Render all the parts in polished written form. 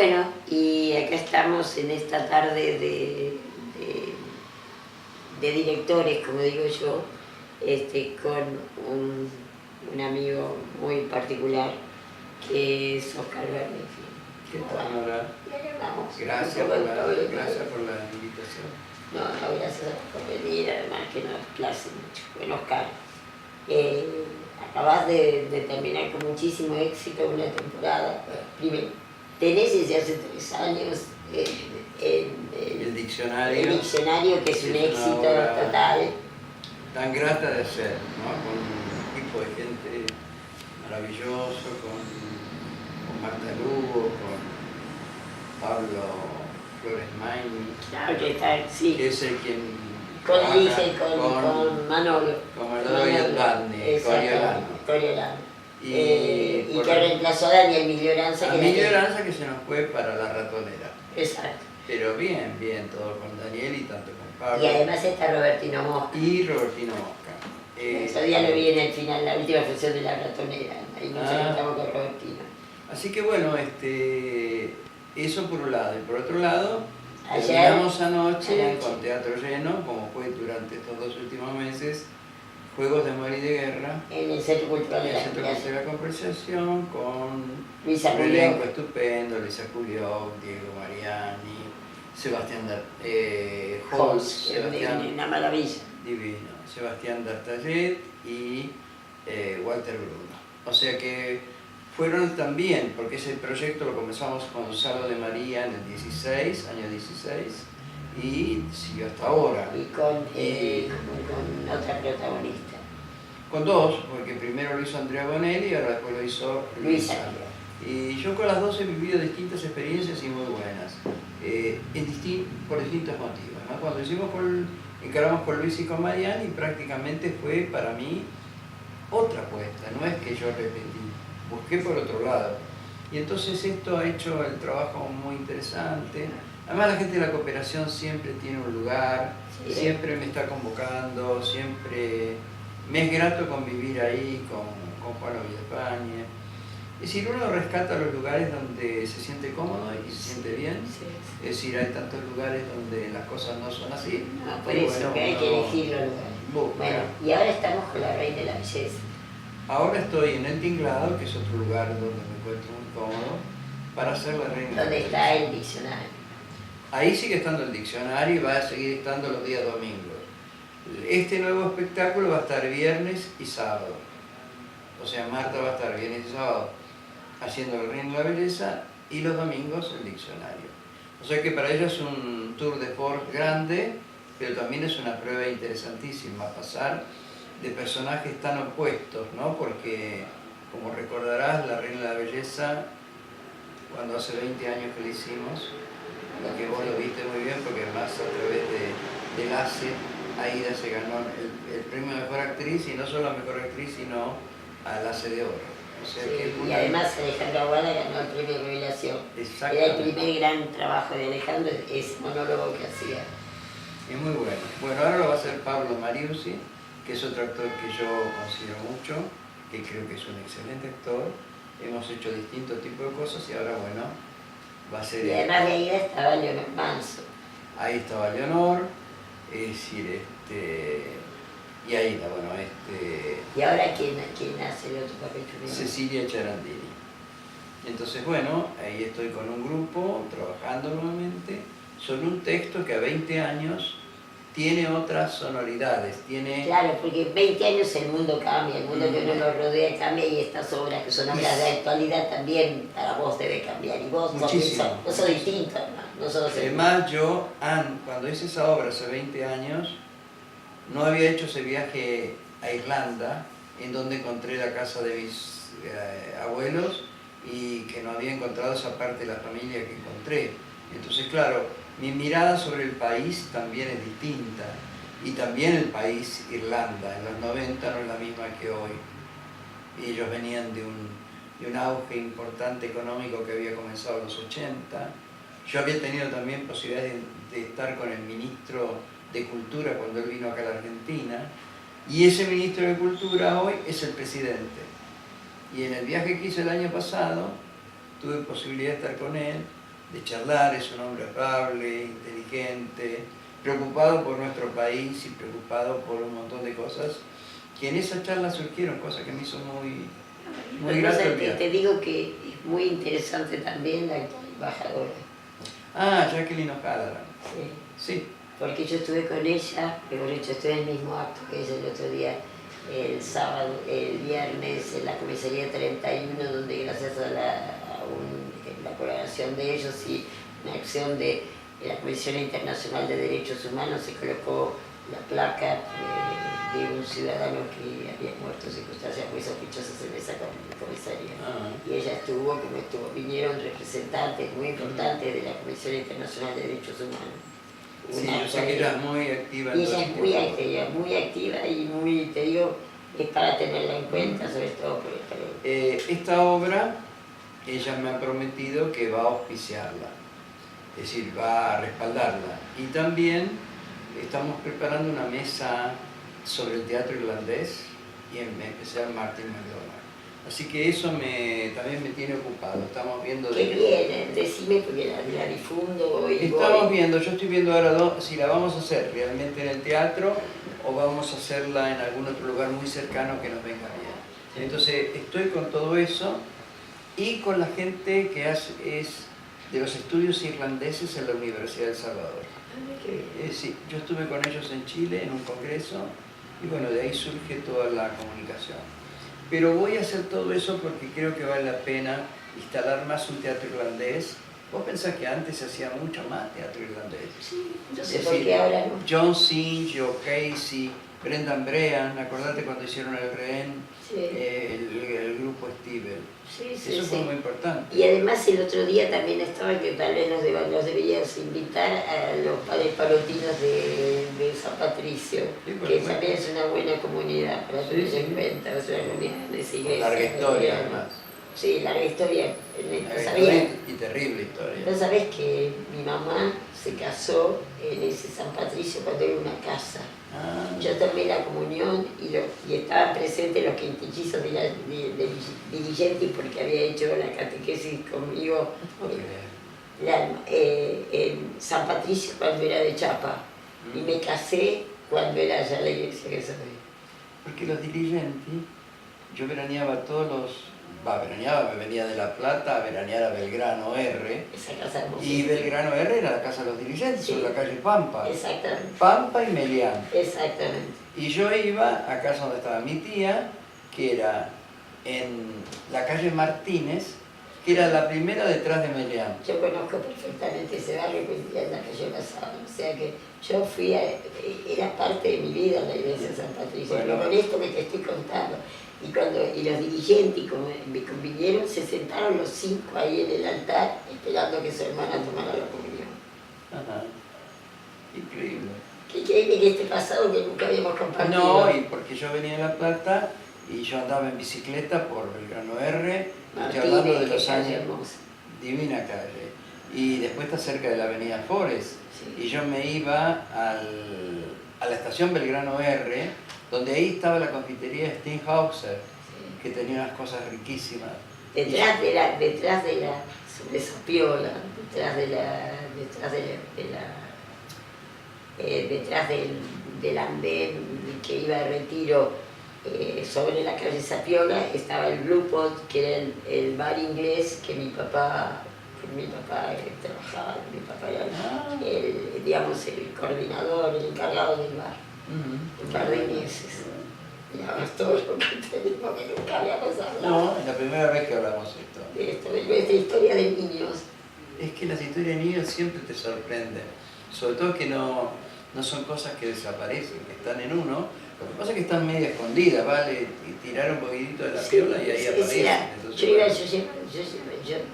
Bueno, y acá estamos en esta tarde de directores, como digo yo, con un amigo muy particular que es Oscar Verne. ¿Qué tal, Nora? Gracias por la invitación. No, gracias por venir, además que nos place mucho. Bueno, Oscar, acabas de terminar con muchísimo éxito una temporada. Primero, tenés desde hace 3 años el diccionario. El diccionario, que es un éxito total. Tan grata de hacer, ¿no? Con un equipo de gente maravilloso, con Marta Lugo, con Pablo Flores Maini, Claro que está, sí. que es el quien Con Lice, con Manolo. Con Manolo y Advani, Coriolano. Y que que reemplazó a Daniel Miglioranza. Miglioranza, que se nos fue para La Ratonera. Exacto. Pero bien, todo con Daniel y tanto con Pablo. Y además está Robertino Mosca. Y Robertino Mosca. Ese día lo vi en el final, la última función de La Ratonera. Ahí nos encontramos con Robertino. Así que bueno, eso por un lado. Y por otro lado, Ayer, terminamos anoche con teatro lleno, como fue durante estos 2 últimos meses, Juegos de Amor y de Guerra. En el Centro Cultural de la Conversación, con Luisa un elenco estupendo: Luisa Cubió, Diego Mariani, Sebastián Holz, una maravilla. Divino, Sebastián Dartallet y Walter Bruno. O sea que fueron también, porque ese proyecto lo comenzamos con Gonzalo de María en el 16, año 16, y siguió hasta ahora. Y con otra protagonista. Con 2, porque primero lo hizo Andrea Bonelli y ahora después lo hizo Luisa. Y yo con las 2 he vivido distintas experiencias y muy buenas, por distintos motivos, ¿no? Cuando encaramos con Luis y con Mariani, prácticamente fue para mí otra apuesta, no es que yo repetí, busqué por otro lado. Y entonces esto ha hecho el trabajo muy interesante. Además, la gente de la cooperación siempre tiene un lugar, siempre me está convocando, siempre me es grato convivir ahí con Juan Villafañe. Es decir, uno rescata los lugares donde se siente cómodo y se siente bien. Es decir, hay tantos lugares donde las cosas no son así. No, por eso, que hay que elegir los lugares. Bueno, y ahora estamos con la Reina de la Belleza. Ahora estoy en El Tinglado, que es otro lugar donde me encuentro muy cómodo, para hacer la Reina de la Belleza. ¿Dónde está el diccionario? Ahí sigue estando el diccionario y va a seguir estando los días domingos. Este nuevo espectáculo va a estar viernes y sábado. O sea, Marta va a estar viernes y sábado haciendo el Reino de la Belleza y los domingos el diccionario. O sea que para ella es un tour de force grande, pero también es una prueba interesantísima pasar de personajes tan opuestos, ¿no? Porque, como recordarás, la Reina de la Belleza, cuando hace 20 años que la hicimos, que vos lo viste muy bien, porque además a través del ACE, Aida se ganó el premio de Mejor Actriz, y no solo a Mejor Actriz, sino al ACE de Oro. O sea, y además Alejandra Aguada ganó el premio Revelación. Era el primer gran trabajo de Alejandro, ese monólogo que hacía. Es muy bueno. Bueno, ahora lo va a hacer Pablo Mariusi, que es otro actor que yo considero mucho, que creo que es un excelente actor. Hemos hecho distintos tipos de cosas y ahora, bueno, va a ser... Y además de ahí estaba Leonor Manso. Ahí estaba Leonor, es decir, y Aida, bueno, ¿Y ahora quién hace el otro papel? Cecilia Charandini. Entonces, bueno, ahí estoy con un grupo, trabajando nuevamente, sobre un texto que a 20 años tiene otras sonoridades, tiene... Claro, porque 20 años el mundo cambia, el mundo que uno lo rodea cambia, y estas obras que son obras de actualidad también para vos debe cambiar, y vos sos distinto, ¿no? Además, yo, cuando hice esa obra hace 20 años, no había hecho ese viaje a Irlanda, en donde encontré la casa de mis abuelos y que no había encontrado esa parte de la familia que encontré. Entonces, claro, mi mirada sobre el país también es distinta, y también el país Irlanda en los 90 no es la misma que hoy. Y ellos venían de un auge importante económico que había comenzado en los 80. Yo había tenido también posibilidades de estar con el ministro de Cultura cuando él vino acá a la Argentina, y ese ministro de Cultura hoy es el presidente. Y en el viaje que hice el año pasado tuve posibilidad de estar con él, de charlar, es un hombre afable, inteligente, preocupado por nuestro país y preocupado por un montón de cosas, que en esa charla surgieron cosas que me hizo muy grato el viaje. Te digo que es muy interesante también la embajadora. Ah, Jacqueline O'Halloran. Sí. Sí. Porque yo estuve con ella, mejor dicho, estuve en el mismo acto que ella el otro día, el sábado, el viernes, en la comisaría 31, donde gracias a la colaboración de ellos y una acción de la Comisión Internacional de Derechos Humanos se colocó la placa de un ciudadano que había muerto en circunstancias muy sospechosas en esa comisaría. Y ella estuvo, vinieron representantes muy importantes de la Comisión Internacional de Derechos Humanos. Sí, yo sé que ella es muy activa. Y ella es muy activa y muy, te digo, es para tenerla en cuenta, sobre todo por el esta obra, ella me ha prometido que va a auspiciarla, es decir, va a respaldarla. Y también estamos preparando una mesa sobre el teatro irlandés y en especial Martin McDonagh. Así que eso también me tiene ocupado. Estamos viendo... Qué bien, decime porque la difundo y estamos viendo, yo estoy viendo ahora si la vamos a hacer realmente en el teatro o vamos a hacerla en algún otro lugar muy cercano que nos venga bien. Entonces estoy con todo eso y con la gente que es de los estudios irlandeses en la Universidad de El Salvador. Sí, yo estuve con ellos en Chile en un congreso y bueno, de ahí surge toda la comunicación. Pero voy a hacer todo eso porque creo que vale la pena instalar más un teatro irlandés. ¿Vos pensás que antes se hacía mucho más teatro irlandés? Sí, no sé por qué ahora no. John Synge, Joe Casey, Brendan Brehan, acordate cuando hicieron El Rehén, sí. el grupo Stivel. Sí, eso fue muy importante. Y además el otro día también estaba que tal vez nos deberías invitar a los padres palotinos de San Patricio, sí, que también es una buena comunidad para tener en cuenta, es una comunidad de esa iglesia. Larga historia además. Sí, larga historia. Y terrible historia. ¿No sabés que mi mamá se casó en ese San Patricio cuando era una casa? Yo tomé la comunión y estaban presentes los quintillizos de dirigentes porque había hecho la catequesis conmigo en San Patricio cuando era de Chapa y me casé cuando era ya la iglesia que soy. Porque los dirigentes, yo veraneaba veraneaba, me venía de La Plata a veranear a Belgrano R. Esa casa y Belgrano R era la casa de los dirigentes, sobre la calle Pampa. Exactamente. Pampa y Melián. Exactamente. Y yo iba a casa donde estaba mi tía, que era en la calle Martínez, que era la primera detrás de Melián. Yo conozco perfectamente ese barrio que vivía en la calle Basada, o sea que yo era parte de mi vida en la iglesia de San Patricio, bueno, con esto que te estoy contando. Y los dirigentes, como me convinieron, se sentaron los 5 ahí en el altar esperando que su hermana tomara la comunión. Ajá. Increíble. Qué increíble que este pasado que nunca habíamos compartido. No, y porque yo venía de La Plata y yo andaba en bicicleta por Belgrano R, estoy hablando de los años, divina calle. Y después está cerca de la avenida Forest. Sí. Y yo me iba a la estación Belgrano R, donde ahí estaba la confitería Steinhauser, sí, que tenía unas cosas riquísimas. Detrás de la sobre Sapiola, detrás del andén que iba a Retiro, sobre la calle Sapiola, estaba el Blue Pot, que era el bar inglés que mi papá trabajaba, mi papá era el coordinador, el encargado del bar, un par de meses. Y ahora es todo lo que tenemos que nunca habíamos hablado. No, es la primera vez que hablamos esto. De esta historia de niños. Es que las historias de niños siempre te sorprenden, sobre todo que no son cosas que desaparecen, que están en uno. Lo que pasa es que están medio escondidas, ¿vale? Y tirar un poquitito de la piola y ahí aparecen.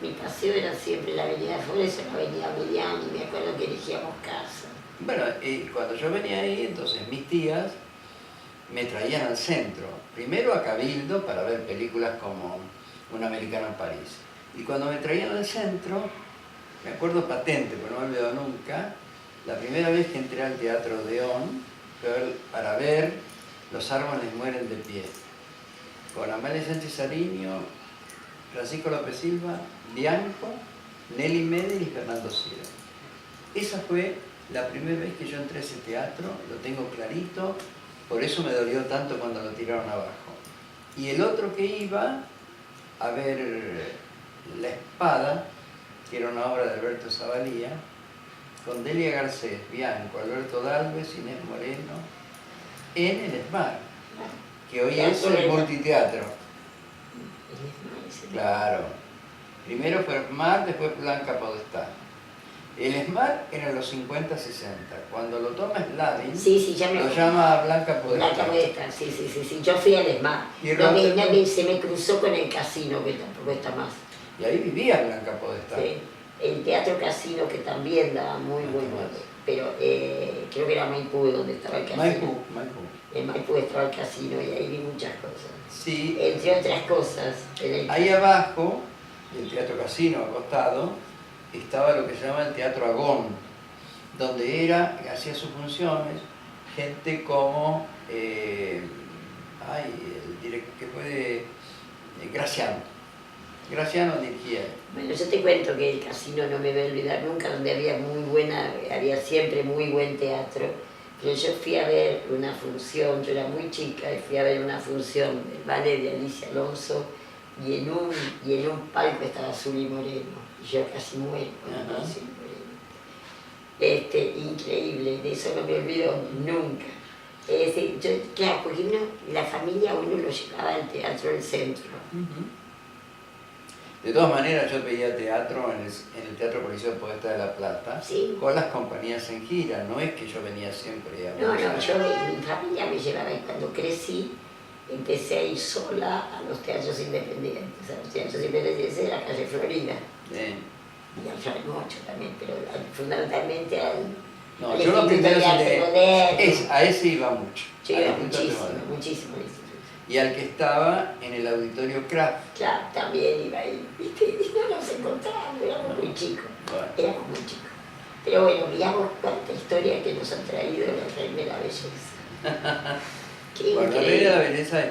Mi paseo era siempre la avenida Flores o la avenida Melián y me acuerdo que elegíamos casa. Bueno, cuando yo venía ahí, entonces mis tías me traían al centro, primero a Cabildo para ver películas como Un americano en París. Y cuando me traían al centro, me acuerdo patente, pero no me olvido nunca, la primera vez que entré al Teatro Odeón para ver Los árboles mueren de pie, con Amalia Sánchez Ariño, Francisco López Silva, Bianco Nelly Medel y Fernando Sierra. Esa fue la primera vez que yo entré a ese teatro, lo tengo clarito, por eso me dolió tanto cuando lo tiraron abajo. Y el otro que iba a ver La Espada, que era una obra de Alberto Zavalía, con Delia Garcés, Bianco, Alberto Dalves, Inés Moreno, en el ESMAR, que hoy es el multiteatro. Claro. Primero fue ESMAR, después Blanca Podestá. El ESMAR era en los 50-60. Cuando lo toma Slavin, lo llama Blanca Podestá. Blanca Podestá, sí. Yo fui al ESMAR. Se me cruzó con el Casino, que tampoco está más. Y ahí vivía Blanca Podestá. Sí. El Teatro Casino, que también daba muy bueno, pero creo que era Maipú donde estaba el casino. Maipú. En Maipú estaba el casino y ahí vi muchas cosas. Sí. Entre otras cosas. Ahí abajo, el Teatro Casino acostado, estaba lo que se llama el Teatro Agón, donde hacía sus funciones gente como el director que fue de Graciano dirigía. Bueno, yo te cuento que el Casino no me voy a olvidar nunca, donde había siempre muy buen teatro. Pero yo fui a ver una función, yo era muy chica, y fui a ver una función del ballet de Alicia Alonso, y en un palco estaba Zuli Moreno, y yo casi muero con Zuli Moreno. Increíble, de eso no me olvido nunca. Claro, porque la familia uno lo llevaba al Teatro del Centro. De todas maneras, yo veía teatro en el Teatro Coliseo Podestá de La Plata, con las compañías en gira, no es que yo venía siempre a... mi familia me llevaba, y cuando crecí empecé a ir sola a los teatros independientes, de la calle Florida. Y al Florida mucho también, pero fundamentalmente al yo lo primero a ese iba mucho. Yo iba muchísimo. Y al que estaba en el Auditorio Kraft. Claro, también iba ahí, ¿viste? Y no nos encontrábamos, éramos muy chicos. Pero bueno, veamos cuánta historia que nos han traído la Reina de la Belleza. Bueno, la Reina de la Belleza,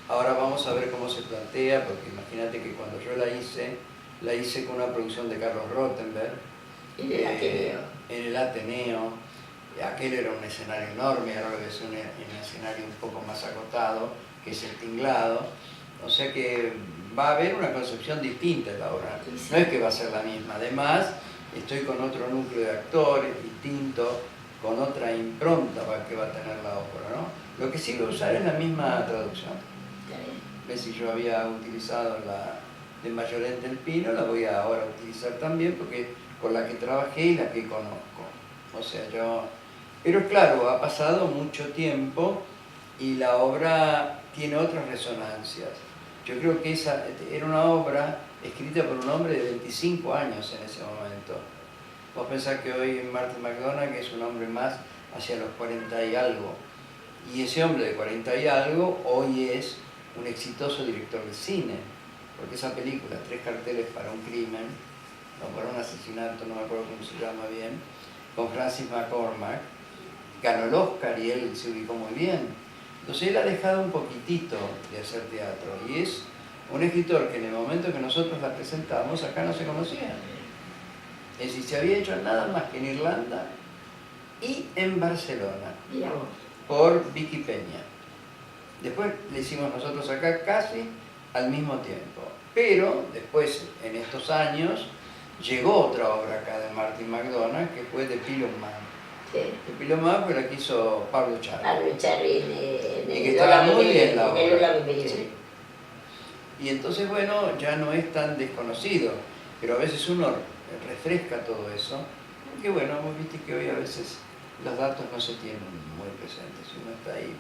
ahora vamos a ver cómo se plantea, porque imagínate que cuando yo la hice con una producción de Carlos Rottenberg. En el Ateneo. En el Ateneo. Aquel era un escenario enorme, ahora es un escenario un poco más acotado, que es el Tinglado. O sea que va a haber una concepción distinta de la obra. No es que va a ser la misma. Además, estoy con otro núcleo de actores distinto, con otra impronta que va a tener la obra, ¿no? Lo que sí voy a usar es la misma traducción. ¿Ves? Si yo había utilizado la de Mayoret del Pino, la voy a ahora utilizar también, porque con la que trabajé y la que conozco. O sea, pero claro, ha pasado mucho tiempo y la obra tiene otras resonancias. Yo creo que esa era una obra escrita por un hombre de 25 años en ese momento. Vos pensás que hoy Martin McDonagh, que es un hombre más hacia los 40 y algo, y ese hombre de 40 y algo hoy es un exitoso director de cine, porque esa película, 3 carteles para un crimen, o para un asesinato, no me acuerdo cómo se llama bien, con Francis McCormack, ganó el Oscar y él se ubicó muy bien. Entonces él ha dejado un poquitito de hacer teatro y es un escritor que en el momento que nosotros la presentamos acá no se conocía. Es decir, se había hecho nada más que en Irlanda y en Barcelona, por Vicky Peña. Después le hicimos nosotros acá casi al mismo tiempo. Pero después, en estos años, llegó otra obra acá de Martin McDonagh, que fue The Pillow Man. De Pillow Man, pero la que hizo Pablo Charri. Pablo Charri y que estaba muy bien la obra. Sí. Y entonces, bueno, ya no es tan desconocido, pero a veces uno refresca todo eso, porque bueno, vos viste que hoy a veces los datos no se tienen muy presentes, uno está ahí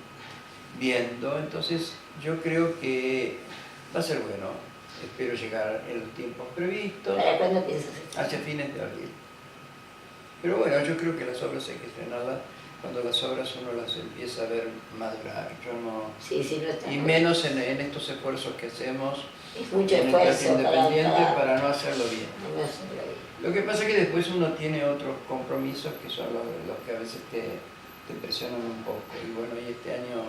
viendo, entonces yo creo que va a ser bueno. Espero llegar en los tiempos previstos. ¿Para cuándo piensas esto? Hacia fines de abril. Pero bueno, yo creo que las obras hay que estrenarlas cuando las obras uno las empieza a ver madurar. Yo no... no está y menos en estos esfuerzos que hacemos es mucho en esfuerzo el teatro independiente para no hacerlo bien. No hacerlo bien. Lo que pasa es que después uno tiene otros compromisos que son los que a veces te presionan un poco. Y bueno, y este año,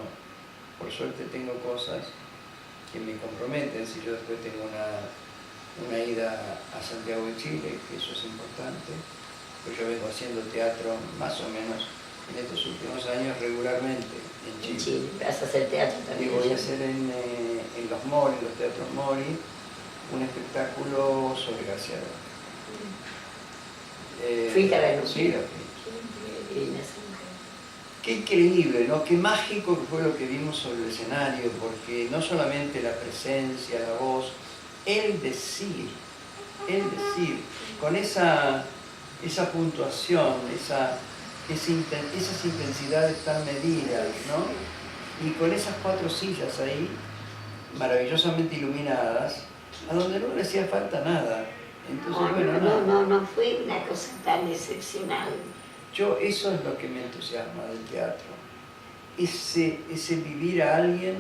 por suerte, tengo cosas que me comprometen. Si yo después tengo una ida a Santiago de Chile, que eso es importante, pues yo vengo haciendo teatro más o menos en estos últimos años regularmente en Chile. Sí, vas a hacer teatro Y también. voy a hacer en los Mori, los teatros Mori, un espectáculo sobre García Lorca. ¿Fuiste a verlo? Sí, lo fui. Qué divina esa mujer. Qué increíble, ¿no? Qué mágico que fue lo que vimos sobre el escenario, porque no solamente la presencia, la voz, el decir, con esa puntuación, esas intensidades tan medidas, ¿no? Y con esas 4 sillas ahí, maravillosamente iluminadas, a donde no le hacía falta nada. Entonces, No fue una cosa tan excepcional. Eso es lo que me entusiasma del teatro. Ese vivir a alguien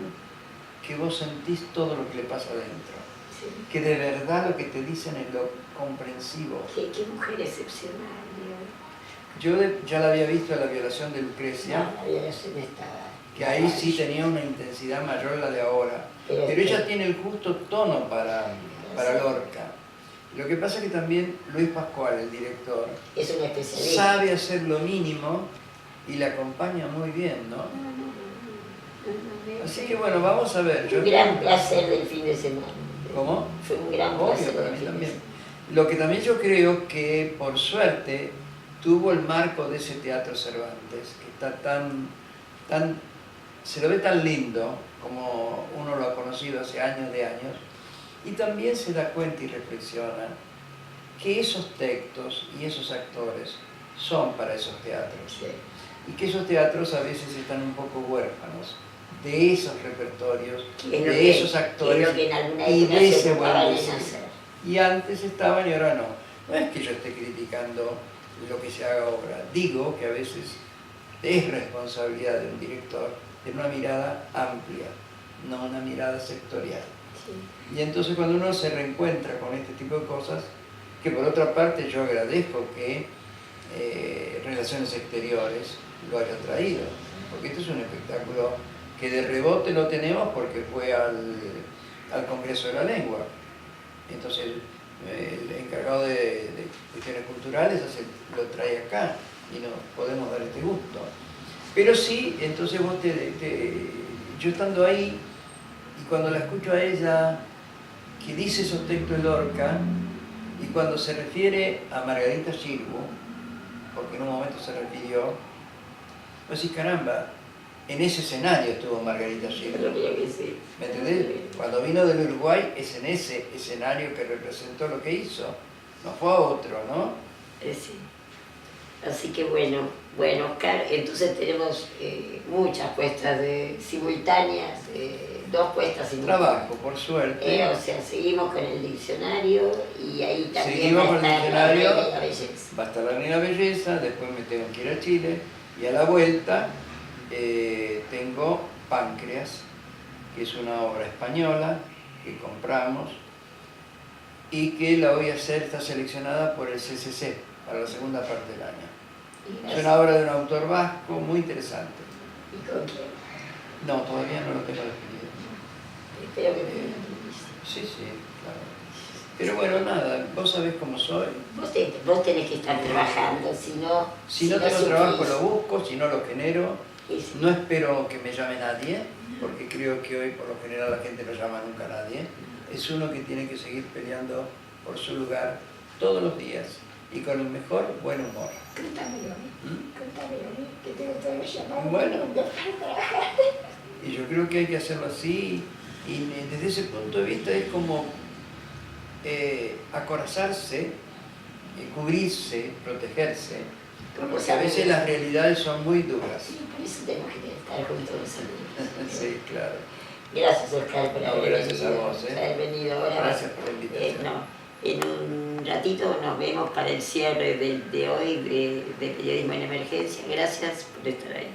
que vos sentís todo lo que le pasa adentro. Sí. Que de verdad lo que te dicen es lo comprensivo. Qué mujer excepcional, Yo ya la había visto en La violación de Lucrecia. No, la violación estaba... Que ahí sí tenía una intensidad mayor la de ahora. Pero ella tiene el justo tono para Lorca. Lo que pasa es que también Luis Pascual, el director, es un especialista. sabe hacer lo mínimo y la acompaña muy bien, ¿no? Así que bueno, vamos a ver. Un gran placer del fin de semana. ¿Cómo? Fue un gran Obvio, placer para del mí fin de también. semana. Lo que también yo creo que, por suerte, tuvo el marco de ese Teatro Cervantes, que está se lo ve tan lindo como uno lo ha conocido hace años de años, y también se da cuenta y reflexiona que esos textos y esos actores son para esos teatros. Sí. Y que esos teatros a veces están un poco huérfanos de esos repertorios, de esos actores y de ese buen decir. Y antes estaban y ahora no. No es que yo esté criticando lo que se haga ahora, digo que a veces es responsabilidad de un director de una mirada amplia, no una mirada sectorial. Sí. Y entonces cuando uno se reencuentra con este tipo de cosas, que por otra parte yo agradezco que Relaciones Exteriores lo haya traído, porque este es un espectáculo que de rebote lo tenemos porque fue al Congreso de la Lengua. Entonces el encargado de cuestiones culturales lo trae acá y nos podemos dar este gusto. Pero sí, entonces vos yo estando ahí y cuando la escucho a ella que dice esos textos de Lorca y cuando se refiere a Margarita Xirgu, porque en un momento se refirió, pues sí, caramba, en ese escenario estuvo Margarita Xirgu. ¿Me entendés? Cuando vino del Uruguay es en ese escenario que representó lo que hizo, no fue a otro, ¿no? Sí. Así que bueno, Oscar, entonces tenemos muchas puestas simultáneas, 2 puestas simultáneas. Trabajo, por suerte. O sea, seguimos con el diccionario y ahí también seguimos con el diccionario, la belleza. Va a estar la Reina Belleza, después me tengo que ir a Chile y a la vuelta tengo Páncreas, que es una obra española que compramos y que la voy a hacer, está seleccionada por el CCC para la segunda parte del año. Es una obra de un autor vasco muy interesante. ¿Y con quién? No, todavía no lo tengo definido. Espero que Sí, claro. Pero bueno, nada, vos sabés cómo soy. Vos tenés que estar trabajando, si no... Si no tengo trabajo lo busco, si no lo genero. Sí. No espero que me llame nadie, porque creo que hoy por lo general la gente no llama nunca a nadie. Es uno que tiene que seguir peleando por su lugar todos los días y con el mejor buen humor. Contámelo, que tengo todos los llamados. Bueno, y yo creo que hay que hacerlo así, y desde ese punto de vista es como acorazarse, cubrirse, protegerse, porque a veces las realidades son muy duras. Sí, por eso tenemos que estar juntos los amigos. Sí, claro. Gracias, Oscar, por haber venido ahora. Gracias por la invitación. En un ratito nos vemos para el cierre de hoy de Periodismo en Emergencia. Gracias por estar ahí.